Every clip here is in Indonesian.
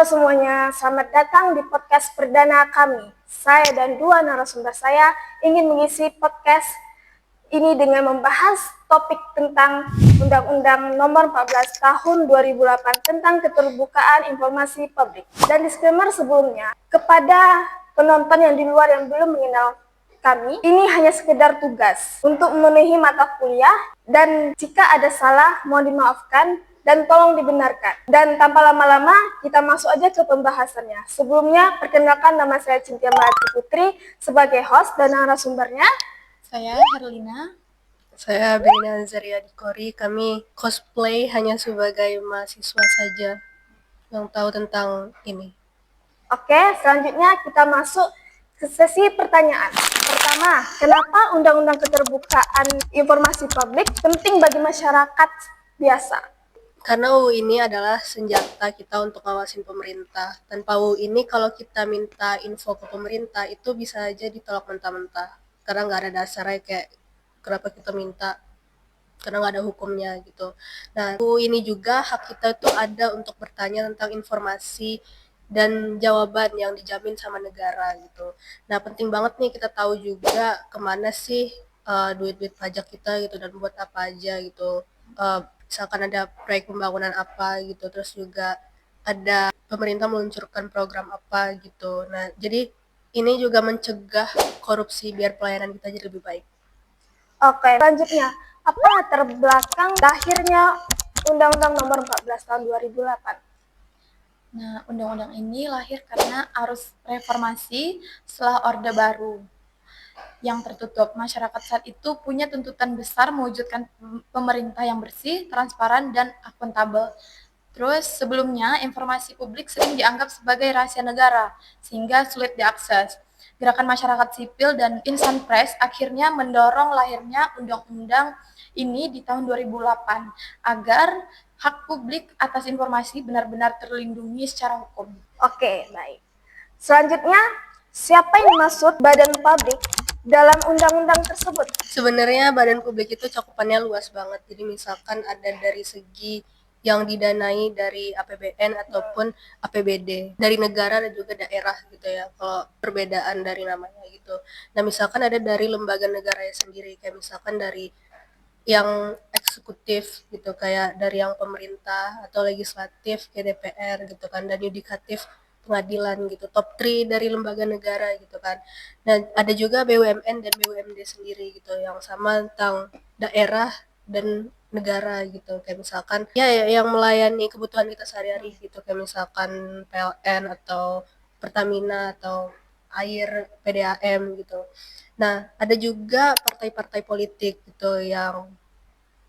semuanya, selamat datang di podcast perdana kami. Saya dan dua narasumber saya ingin mengisi podcast ini dengan membahas topik tentang Undang-Undang Nomor 14 Tahun 2008 tentang keterbukaan informasi publik. Dan disclaimer sebelumnya, kepada penonton yang di luar yang belum mengenal kami, ini hanya sekedar tugas untuk memenuhi mata kuliah, dan jika ada salah mohon dimaafkan dan tolong dibenarkan. Dan tanpa lama-lama, kita masuk aja ke pembahasannya. Sebelumnya, perkenalkan, nama saya Cynthia Melati Putri sebagai host dan narasumbernya. Saya Herlina. Saya Berina Zaria Dikori. Kami cosplay hanya sebagai mahasiswa saja yang tahu tentang ini. Oke, selanjutnya kita masuk ke sesi pertanyaan. Pertama, kenapa Undang-Undang Keterbukaan Informasi Publik penting bagi masyarakat biasa? Karena UU ini adalah senjata kita untuk ngawasin pemerintah. Tanpa UU ini kalau kita minta info ke pemerintah itu bisa aja ditolak mentah-mentah. Karena nggak ada dasarnya, kayak kenapa kita minta, karena nggak ada hukumnya gitu. Nah, UU ini juga hak kita itu ada untuk bertanya tentang informasi dan jawaban yang dijamin sama negara gitu. Nah, penting banget nih kita tahu juga kemana sih duit-duit pajak kita gitu, dan buat apa aja gitu. Misalkan ada proyek pembangunan apa gitu, terus juga ada pemerintah meluncurkan program apa gitu. Nah, jadi ini juga mencegah korupsi biar pelayanan kita jadi lebih baik. Oke, selanjutnya, apa latar belakang lahirnya Undang-Undang Nomor 14 Tahun 2008? Nah, undang-undang ini lahir karena arus reformasi setelah Orde Baru yang tertutup. Masyarakat saat itu punya tuntutan besar mewujudkan pemerintah yang bersih, transparan, dan akuntabel. Terus sebelumnya informasi publik sering dianggap sebagai rahasia negara sehingga sulit diakses. Gerakan masyarakat sipil dan insan pers akhirnya mendorong lahirnya undang-undang ini di tahun 2008 agar hak publik atas informasi benar-benar terlindungi secara hukum. Oke, baik. Selanjutnya, siapa yang dimaksud badan publik dalam undang-undang tersebut? Sebenarnya badan publik itu cakupannya luas banget. Jadi misalkan ada dari segi yang didanai dari APBN ataupun APBD, dari negara dan juga daerah gitu ya, kalau perbedaan dari namanya gitu. Nah, misalkan ada dari lembaga negara sendiri, kayak misalkan dari yang eksekutif gitu, kayak dari yang pemerintah, atau legislatif kayak DPR gitu kan, dan yudikatif pengadilan gitu, top 3 dari lembaga negara gitu kan. Dan ada juga BUMN dan BUMD sendiri gitu, yang sama tentang daerah dan negara gitu, kayak misalkan yang melayani kebutuhan kita sehari-hari gitu, kayak misalkan PLN atau Pertamina atau air PDAM gitu. Nah, ada juga partai-partai politik gitu yang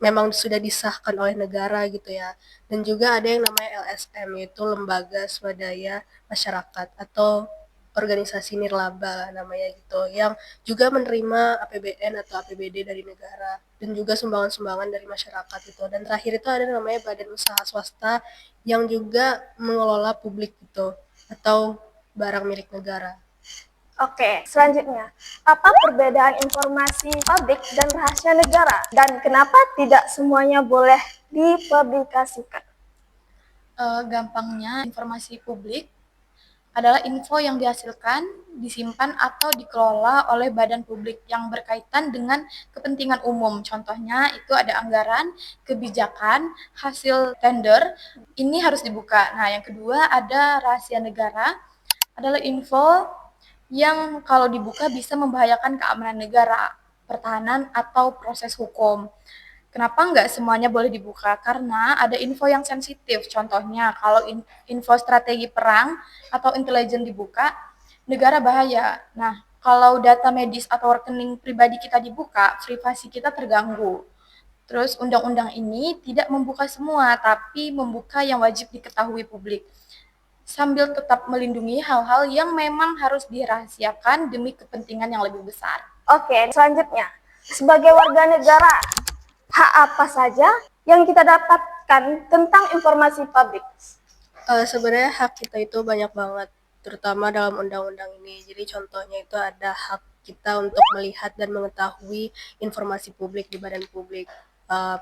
memang sudah disahkan oleh negara gitu ya. Dan juga ada yang namanya LSM, yaitu Lembaga Swadaya Masyarakat atau organisasi nirlaba namanya gitu, yang juga menerima APBN atau APBD dari negara dan juga sumbangan-sumbangan dari masyarakat gitu. Dan terakhir itu ada namanya badan usaha swasta yang juga mengelola publik gitu, atau barang milik negara. Oke, selanjutnya, apa perbedaan informasi publik dan rahasia negara? Dan kenapa tidak semuanya boleh dipublikasikan? Gampangnya informasi publik adalah info yang dihasilkan, disimpan, atau dikelola oleh badan publik yang berkaitan dengan kepentingan umum. Contohnya itu ada anggaran, kebijakan, hasil tender, ini harus dibuka. Nah, yang kedua ada rahasia negara, adalah info yang kalau dibuka bisa membahayakan keamanan negara, pertahanan, atau proses hukum. Kenapa nggak semuanya boleh dibuka? Karena ada info yang sensitif. Contohnya, kalau info strategi perang atau intelijen dibuka, negara bahaya. Nah, kalau data medis atau rekening pribadi kita dibuka, privasi kita terganggu. Terus undang-undang ini tidak membuka semua, tapi membuka yang wajib diketahui publik. Sambil tetap melindungi hal-hal yang memang harus dirahasiakan demi kepentingan yang lebih besar. Oke, selanjutnya, sebagai warga negara, hak apa saja yang kita dapatkan tentang informasi publik? Sebenarnya hak kita itu banyak banget, terutama dalam undang-undang ini. Jadi contohnya itu ada hak kita untuk melihat dan mengetahui informasi publik di badan publik.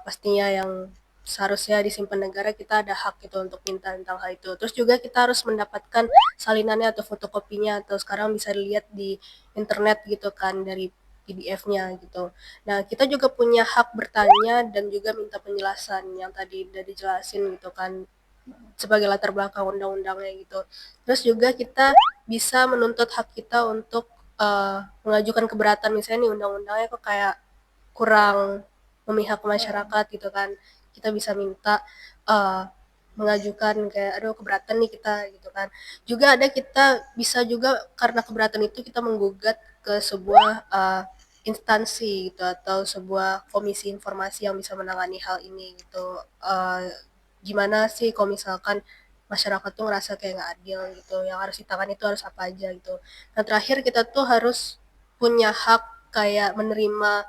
Pastinya yang seharusnya disimpan negara, kita ada hak gitu untuk minta tentang hal itu. Terus juga kita harus mendapatkan salinannya atau fotokopinya, atau sekarang bisa dilihat di internet gitu kan, dari PDF-nya gitu. Nah, kita juga punya hak bertanya dan juga minta penjelasan yang tadi udah dijelasin gitu kan, sebagai latar belakang undang-undangnya gitu. Terus juga kita bisa menuntut hak kita untuk mengajukan keberatan, misalnya nih undang-undangnya kok kayak kurang memihak ke masyarakat gitu kan. Kita bisa minta mengajukan kayak aduh keberatan nih kita gitu kan. Juga ada kita bisa juga karena keberatan itu kita menggugat ke sebuah instansi gitu atau sebuah komisi informasi yang bisa menangani hal ini gitu. Gimana sih kalau misalkan masyarakat tuh ngerasa kayak nggak adil gitu, yang harus ditangani itu harus apa aja gitu. Nah terakhir kita tuh harus punya hak kayak menerima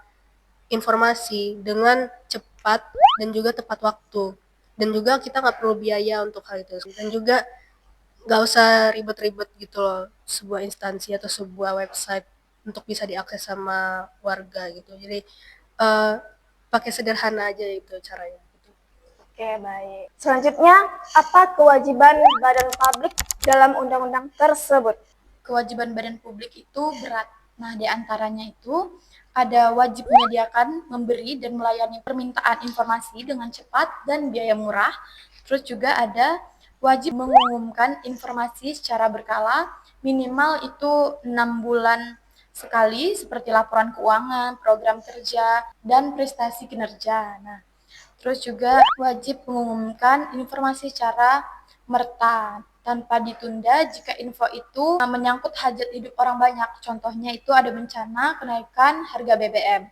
informasi dengan cepat dan juga tepat waktu. Dan juga kita nggak perlu biaya untuk hal itu. Dan juga nggak usah ribet-ribet gitu loh, sebuah instansi atau sebuah website untuk bisa diakses sama warga gitu. Jadi pakai sederhana aja itu caranya. Gitu. Oke, baik. Selanjutnya, apa kewajiban badan publik dalam undang-undang tersebut? Kewajiban badan publik itu berat. Nah, di antaranya itu ada wajib menyediakan, memberi, dan melayani permintaan informasi dengan cepat dan biaya murah. Terus juga ada wajib mengumumkan informasi secara berkala, minimal itu 6 bulan sekali, seperti laporan keuangan, program kerja, dan prestasi kinerja. Nah, terus juga wajib mengumumkan informasi secara merta tanpa ditunda jika info itu menyangkut hajat hidup orang banyak. Contohnya itu ada bencana kenaikan harga BBM.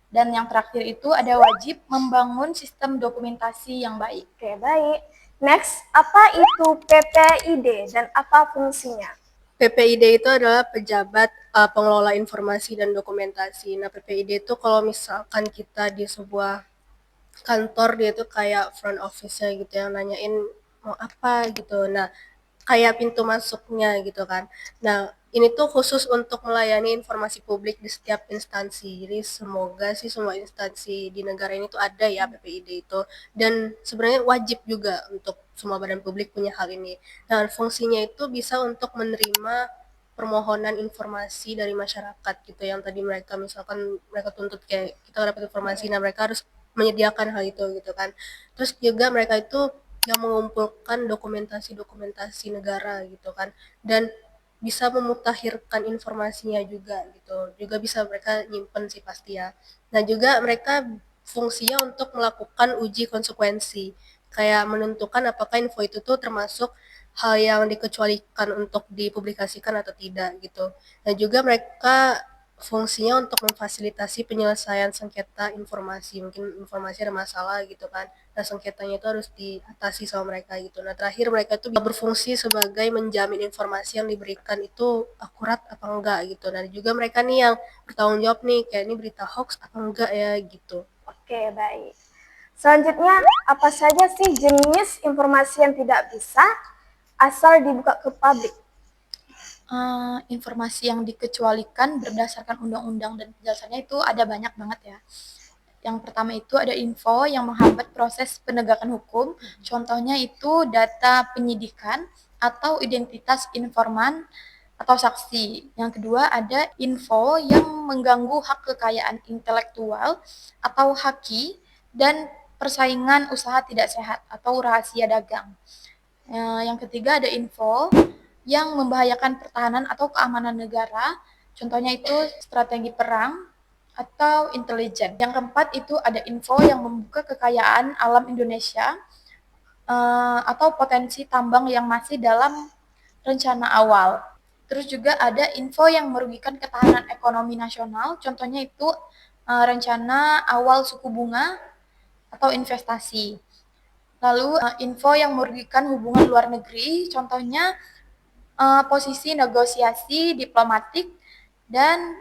Dan yang terakhir itu ada wajib membangun sistem dokumentasi yang baik. Oke, baik. Next, apa itu PPID dan apa fungsinya? PPID itu adalah pejabat pengelola informasi dan dokumentasi. Nah, PPID itu kalau misalkan kita di sebuah kantor, dia itu kayak front office-nya gitu yang nanyain mau apa gitu. Nah, kayak pintu masuknya gitu kan. Nah, ini tuh khusus untuk melayani informasi publik di setiap instansi. Jadi semoga sih semua instansi di negara ini tuh ada ya PPID itu. Dan sebenarnya wajib juga untuk semua badan publik punya hal ini. Nah, fungsinya itu bisa untuk menerima permohonan informasi dari masyarakat gitu, yang tadi mereka misalkan mereka tuntut kayak kita dapat informasi, nah mereka harus menyediakan hal itu gitu kan. Terus juga mereka itu yang mengumpulkan dokumentasi-dokumentasi negara gitu kan, dan bisa memutakhirkan informasinya juga gitu. Juga bisa mereka nyimpen sih pasti ya. Nah juga mereka fungsinya untuk melakukan uji konsekuensi, kayak menentukan apakah info itu tuh termasuk hal yang dikecualikan untuk dipublikasikan atau tidak gitu. Dan juga mereka fungsinya untuk memfasilitasi penyelesaian sengketa informasi. Mungkin informasi ada masalah gitu kan. Nah, sengketanya itu harus diatasi sama mereka gitu. Nah, terakhir mereka itu berfungsi sebagai menjamin informasi yang diberikan itu akurat apa enggak gitu. Nah, juga mereka nih yang bertanggung jawab nih, kayak ini berita hoax apa enggak ya gitu. Oke, baik. Selanjutnya, apa saja sih jenis informasi yang tidak bisa asal dibuka ke publik? Informasi yang dikecualikan berdasarkan undang-undang dan penjelasannya itu ada banyak banget ya. Yang pertama itu ada info yang menghambat proses penegakan hukum, contohnya itu data penyidikan atau identitas informan atau saksi. Yang kedua ada info yang mengganggu hak kekayaan intelektual atau haki dan persaingan usaha tidak sehat atau rahasia dagang. Yang ketiga ada info yang membahayakan pertahanan atau keamanan negara, contohnya itu strategi perang atau intelijen. Yang keempat itu ada info yang membuka kekayaan alam Indonesia atau potensi tambang yang masih dalam rencana awal. Terus juga ada info yang merugikan ketahanan ekonomi nasional, contohnya itu rencana awal suku bunga atau investasi. Lalu info yang merugikan hubungan luar negeri, contohnya posisi negosiasi diplomatik dan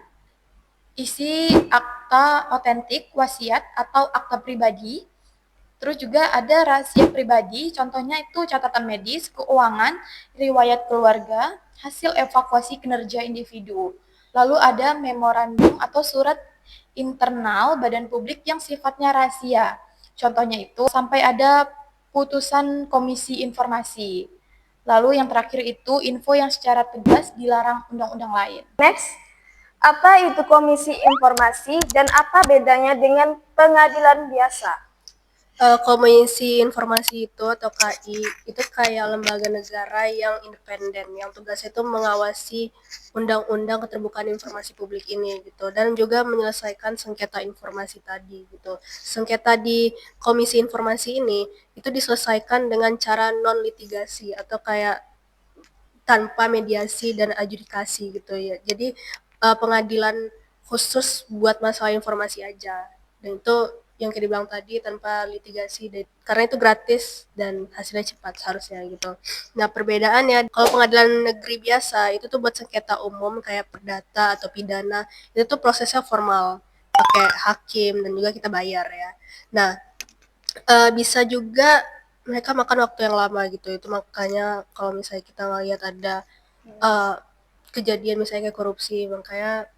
isi akta otentik, wasiat atau akta pribadi. Terus juga ada rahasia pribadi, contohnya itu catatan medis, keuangan, riwayat keluarga, hasil evakuasi kinerja individu. Lalu ada memorandum atau surat internal badan publik yang sifatnya rahasia. Contohnya itu sampai ada putusan Komisi Informasi. Lalu yang terakhir itu info yang secara tegas dilarang undang-undang lain. Next, apa itu Komisi Informasi dan apa bedanya dengan pengadilan biasa? Komisi Informasi itu atau KI itu kayak lembaga negara yang independen yang tugasnya itu mengawasi undang-undang keterbukaan informasi publik ini gitu dan juga menyelesaikan sengketa informasi tadi gitu. Sengketa di Komisi Informasi ini itu diselesaikan dengan cara non litigasi atau kayak tanpa mediasi dan adjudikasi gitu ya. Jadi pengadilan khusus buat masalah informasi aja. Dan itu yang kayak dibilang tadi tanpa litigasi karena itu gratis dan hasilnya cepat seharusnya gitu. Nah perbedaannya kalau pengadilan negeri biasa itu tuh buat sengketa umum kayak perdata atau pidana itu tuh prosesnya formal pakai hakim dan juga kita bayar ya. Nah bisa juga mereka makan waktu yang lama gitu. Itu makanya kalau misalnya kita ngelihat ada kejadian misalnya kayak korupsi, makanya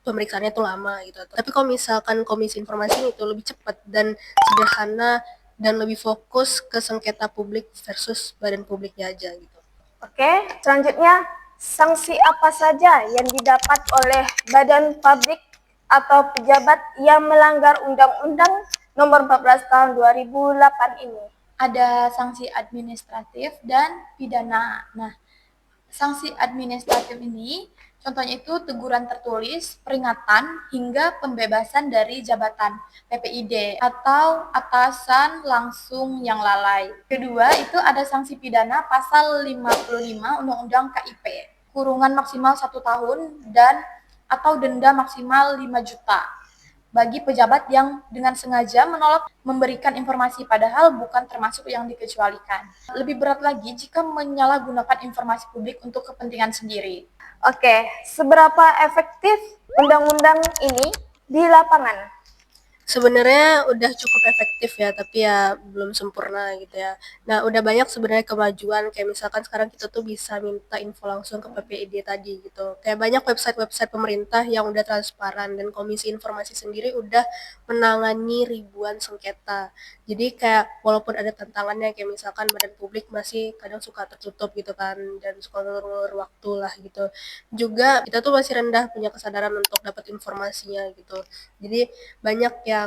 pemeriksaannya tuh lama gitu. Tapi kalau misalkan Komisi Informasi itu lebih cepat dan sederhana dan lebih fokus ke sengketa publik versus badan publiknya aja gitu. Oke, selanjutnya sanksi apa saja yang didapat oleh badan publik atau pejabat yang melanggar Undang-Undang Nomor 14 Tahun 2008 ini? Ada sanksi administratif dan pidana. Nah, sanksi administratif ini contohnya itu teguran tertulis, peringatan, hingga pembebasan dari jabatan PPID atau atasan langsung yang lalai. Kedua, itu ada sanksi pidana pasal 55 Undang-Undang KIP, kurungan maksimal 1 tahun dan atau denda maksimal 5 juta bagi pejabat yang dengan sengaja menolak memberikan informasi padahal bukan termasuk yang dikecualikan. Lebih berat lagi jika menyalahgunakan informasi publik untuk kepentingan sendiri. Oke, seberapa efektif undang-undang ini di lapangan? Sebenarnya udah cukup efektif ya, tapi ya belum sempurna gitu ya. Nah, udah banyak sebenarnya kemajuan kayak misalkan sekarang kita tuh bisa minta info langsung ke PPID tadi gitu. Kayak banyak website-website pemerintah yang udah transparan dan Komisi Informasi sendiri udah menangani ribuan sengketa. Jadi kayak walaupun ada tantangannya kayak misalkan badan publik masih kadang suka tertutup gitu kan dan suka ngulur-ngulur waktu lah gitu. Juga kita tuh masih rendah punya kesadaran untuk dapat informasinya gitu. Jadi banyak yang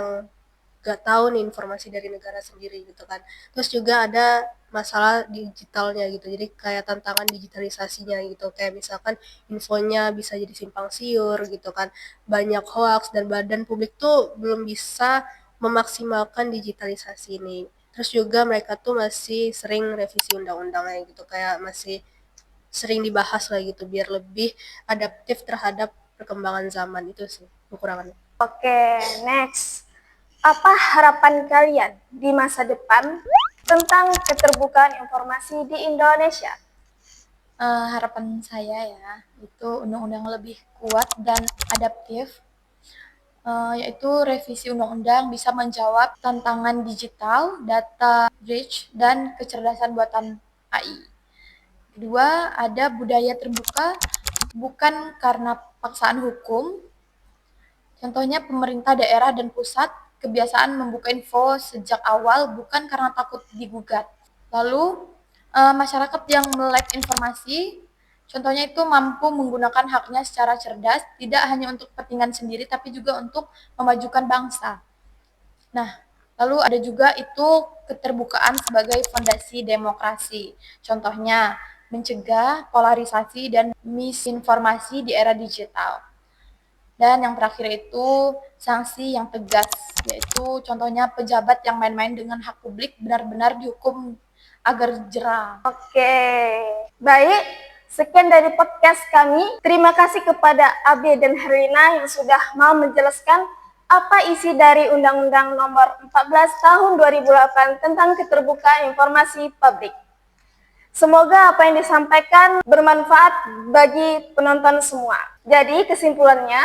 gak tahu nih informasi dari negara sendiri gitu kan. Terus juga ada masalah digitalnya gitu. Jadi kayak tantangan digitalisasinya gitu. Kayak misalkan infonya bisa jadi simpang siur gitu kan. Banyak hoax dan badan publik tuh belum bisa memaksimalkan digitalisasi ini. Terus juga mereka tuh masih sering revisi undang-undangnya gitu. Kayak masih sering dibahas lah gitu biar lebih adaptif terhadap perkembangan zaman itu sih kekurangannya. Oke, next. Apa harapan kalian di masa depan tentang keterbukaan informasi di Indonesia? Harapan saya ya, itu undang-undang lebih kuat dan adaptif, yaitu revisi undang-undang bisa menjawab tantangan digital, data breach, dan kecerdasan buatan AI. Kedua, ada budaya terbuka bukan karena paksaan hukum. Contohnya pemerintah daerah dan pusat kebiasaan membuka info sejak awal bukan karena takut digugat. Lalu masyarakat yang melek informasi, contohnya itu mampu menggunakan haknya secara cerdas, tidak hanya untuk kepentingan sendiri tapi juga untuk memajukan bangsa. Nah, lalu ada juga itu keterbukaan sebagai fondasi demokrasi. Contohnya mencegah polarisasi dan misinformasi di era digital. Dan yang terakhir itu sanksi yang tegas, yaitu contohnya pejabat yang main-main dengan hak publik benar-benar dihukum agar jera. Oke, baik. Sekian dari podcast kami. Terima kasih kepada Abe dan Herlina yang sudah mau menjelaskan apa isi dari Undang-Undang Nomor 14 Tahun 2008 tentang keterbukaan informasi publik. Semoga apa yang disampaikan bermanfaat bagi penonton semua. Jadi kesimpulannya,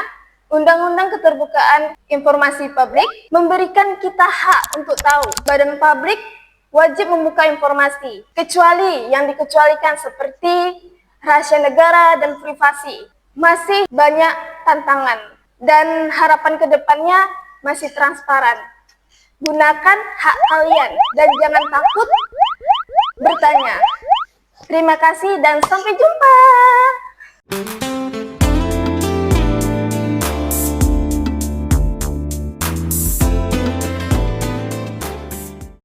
Undang-Undang Keterbukaan Informasi Publik memberikan kita hak untuk tahu. Badan publik wajib membuka informasi, kecuali yang dikecualikan seperti rahasia negara dan privasi. Masih banyak tantangan dan harapan ke depannya masih transparan. Gunakan hak kalian dan jangan takut bertanya. Terima kasih dan sampai jumpa.